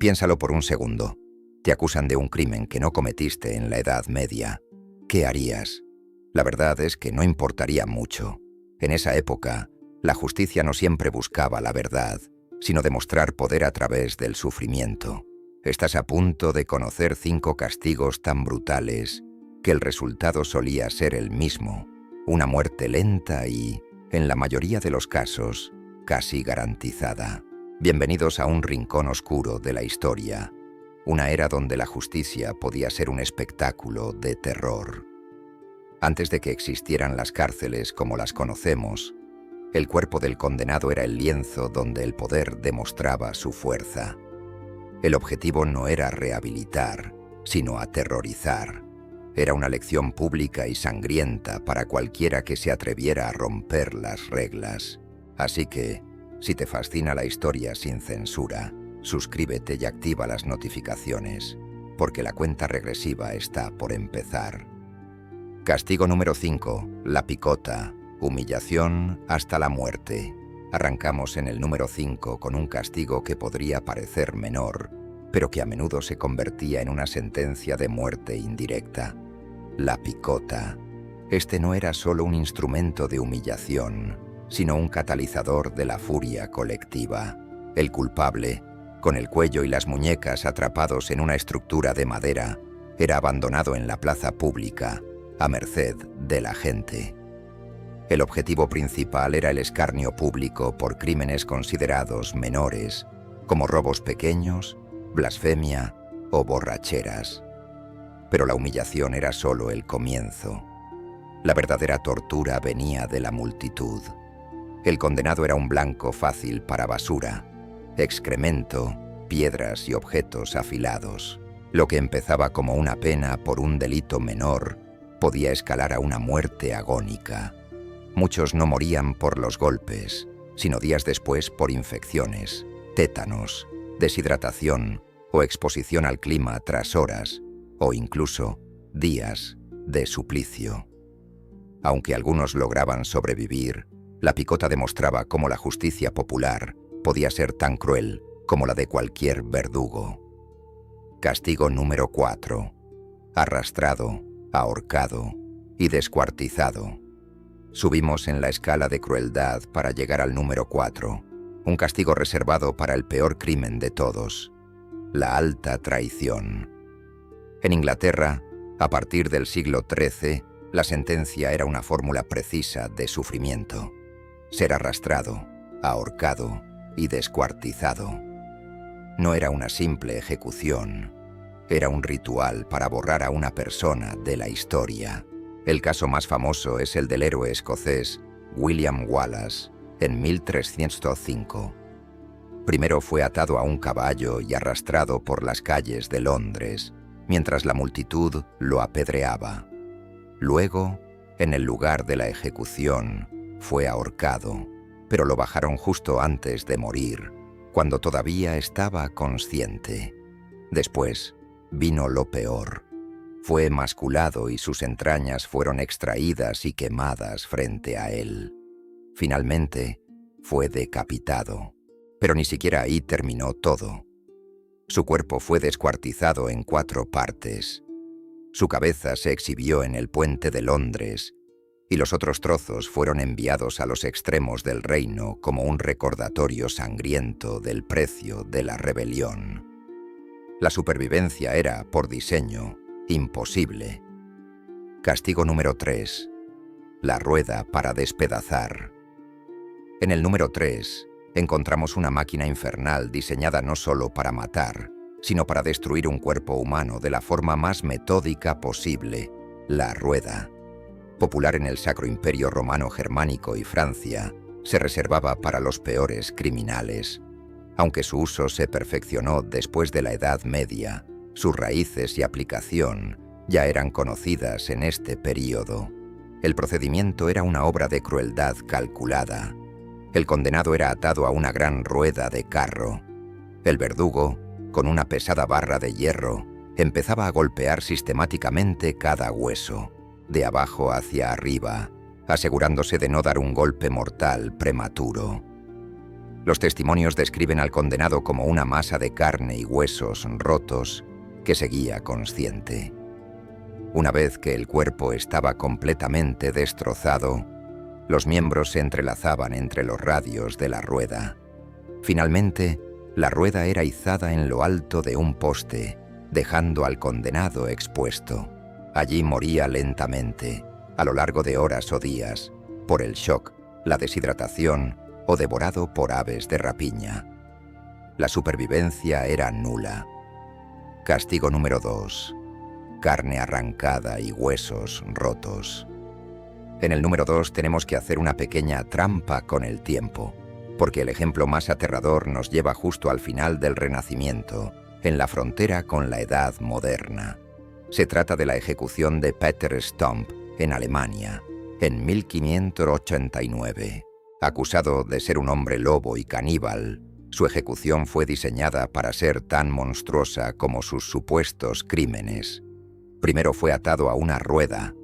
Piénsalo por un segundo. Te acusan de un crimen que no cometiste en la Edad Media. ¿Qué harías? La verdad es que no importaría mucho. En esa época, la justicia no siempre buscaba la verdad, sino demostrar poder a través del sufrimiento. Estás a punto de conocer 5 castigos tan brutales que el resultado solía ser el mismo: una muerte lenta y, en la mayoría de los casos, casi garantizada. Bienvenidos a un rincón oscuro de la historia, una era donde la justicia podía ser un espectáculo de terror. Antes de que existieran las cárceles como las conocemos, el cuerpo del condenado era el lienzo donde el poder demostraba su fuerza. El objetivo no era rehabilitar, sino aterrorizar. Era una lección pública y sangrienta para cualquiera que se atreviera a romper las reglas. Así que, si te fascina la historia sin censura, suscríbete y activa las notificaciones, porque la cuenta regresiva está por empezar. Castigo número 5. La picota. Humillación hasta la muerte. Arrancamos en el número 5 con un castigo que podría parecer menor, pero que a menudo se convertía en una sentencia de muerte indirecta. La picota. Este no era solo un instrumento de humillación, sino un catalizador de la furia colectiva. El culpable, con el cuello y las muñecas atrapados en una estructura de madera, era abandonado en la plaza pública, a merced de la gente. El objetivo principal era el escarnio público por crímenes considerados menores, como robos pequeños, blasfemia o borracheras. Pero la humillación era solo el comienzo. La verdadera tortura venía de la multitud. El condenado era un blanco fácil para basura, excremento, piedras y objetos afilados. Lo que empezaba como una pena por un delito menor podía escalar a una muerte agónica. Muchos no morían por los golpes, sino días después por infecciones, tétanos, deshidratación o exposición al clima tras horas, o incluso días de suplicio. Aunque algunos lograban sobrevivir, la picota demostraba cómo la justicia popular podía ser tan cruel como la de cualquier verdugo. Castigo número 4. Arrastrado, ahorcado y descuartizado. Subimos en la escala de crueldad para llegar al número 4, un castigo reservado para el peor crimen de todos: la alta traición. En Inglaterra, a partir del siglo XIII, la sentencia era una fórmula precisa de sufrimiento: ser arrastrado, ahorcado y descuartizado. No era una simple ejecución, era un ritual para borrar a una persona de la historia. El caso más famoso es el del héroe escocés William Wallace, en 1305. Primero fue atado a un caballo y arrastrado por las calles de Londres, mientras la multitud lo apedreaba. Luego, en el lugar de la ejecución, fue ahorcado, pero lo bajaron justo antes de morir, cuando todavía estaba consciente. Después vino lo peor. Fue emasculado y sus entrañas fueron extraídas y quemadas frente a él. Finalmente, fue decapitado, pero ni siquiera ahí terminó todo. Su cuerpo fue descuartizado en 4 partes. Su cabeza se exhibió en el puente de Londres, y los otros trozos fueron enviados a los extremos del reino como un recordatorio sangriento del precio de la rebelión. La supervivencia era, por diseño, imposible. Castigo número 3. La rueda para despedazar. En el número 3, encontramos una máquina infernal diseñada no solo para matar, sino para destruir un cuerpo humano de la forma más metódica posible: la rueda. Popular en el Sacro Imperio Romano Germánico y Francia, se reservaba para los peores criminales. Aunque su uso se perfeccionó después de la Edad Media, sus raíces y aplicación ya eran conocidas en este período. El procedimiento era una obra de crueldad calculada. El condenado era atado a una gran rueda de carro. El verdugo, con una pesada barra de hierro, empezaba a golpear sistemáticamente cada hueso, de abajo hacia arriba, asegurándose de no dar un golpe mortal prematuro. Los testimonios describen al condenado como una masa de carne y huesos rotos que seguía consciente. Una vez que el cuerpo estaba completamente destrozado, los miembros se entrelazaban entre los radios de la rueda. Finalmente, la rueda era izada en lo alto de un poste, dejando al condenado expuesto. Allí moría lentamente, a lo largo de horas o días, por el shock, la deshidratación o devorado por aves de rapiña. La supervivencia era nula. Castigo número 2. Carne arrancada y huesos rotos. En el número 2 tenemos que hacer una pequeña trampa con el tiempo, porque el ejemplo más aterrador nos lleva justo al final del Renacimiento, en la frontera con la Edad Moderna. Se trata de la ejecución de Peter Stump en Alemania, en 1589. Acusado de ser un hombre lobo y caníbal, su ejecución fue diseñada para ser tan monstruosa como sus supuestos crímenes. Primero fue atado a una rueda.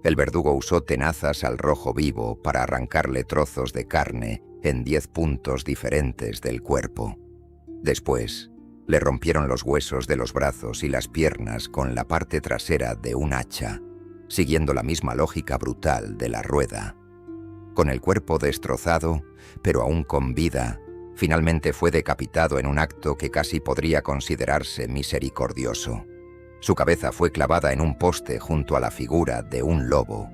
El verdugo usó tenazas al rojo vivo para arrancarle trozos de carne en 10 puntos diferentes del cuerpo. Después, le rompieron los huesos de los brazos y las piernas con la parte trasera de un hacha, siguiendo la misma lógica brutal de la rueda. Con el cuerpo destrozado, pero aún con vida, finalmente fue decapitado en un acto que casi podría considerarse misericordioso. Su cabeza fue clavada en un poste junto a la figura de un lobo.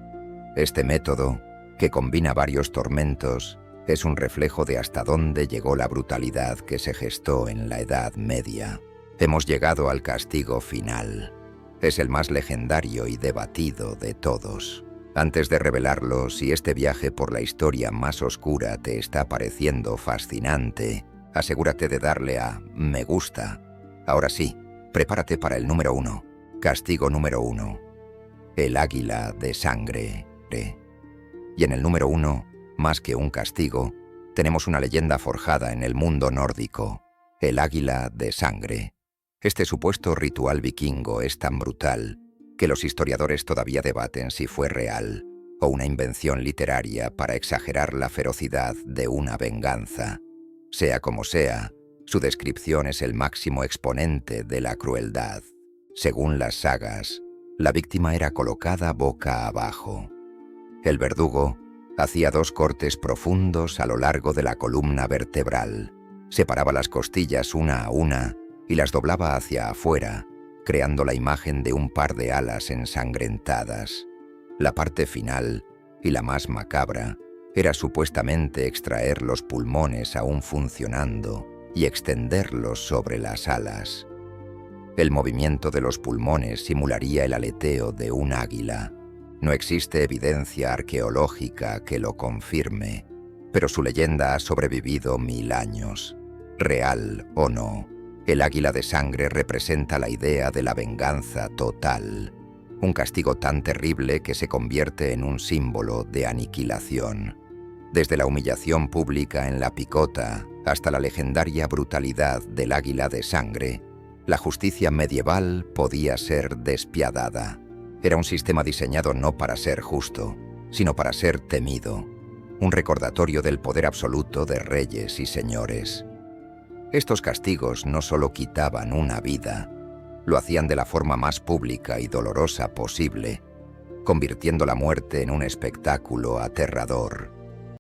Este método, que combina varios tormentos, es un reflejo de hasta dónde llegó la brutalidad que se gestó en la Edad Media. Hemos llegado al castigo final. Es el más legendario y debatido de todos. Antes de revelarlo, si este viaje por la historia más oscura te está pareciendo fascinante, asegúrate de darle a me gusta. Ahora sí, prepárate para el número 1. Castigo número 1. El águila de sangre. Y en el número 1, más que un castigo, tenemos una leyenda forjada en el mundo nórdico, el águila de sangre. Este supuesto ritual vikingo es tan brutal que los historiadores todavía debaten si fue real o una invención literaria para exagerar la ferocidad de una venganza. Sea como sea, su descripción es el máximo exponente de la crueldad. Según las sagas, la víctima era colocada boca abajo. El verdugo hacía 2 cortes profundos a lo largo de la columna vertebral, separaba las costillas una a una y las doblaba hacia afuera, creando la imagen de un par de alas ensangrentadas. La parte final, y la más macabra, era supuestamente extraer los pulmones aún funcionando y extenderlos sobre las alas. El movimiento de los pulmones simularía el aleteo de un águila. No existe evidencia arqueológica que lo confirme, pero su leyenda ha sobrevivido 1000 años. Real o no, el águila de sangre representa la idea de la venganza total, un castigo tan terrible que se convierte en un símbolo de aniquilación. Desde la humillación pública en la picota hasta la legendaria brutalidad del águila de sangre, la justicia medieval podía ser despiadada. Era un sistema diseñado no para ser justo, sino para ser temido, un recordatorio del poder absoluto de reyes y señores. Estos castigos no solo quitaban una vida, lo hacían de la forma más pública y dolorosa posible, convirtiendo la muerte en un espectáculo aterrador.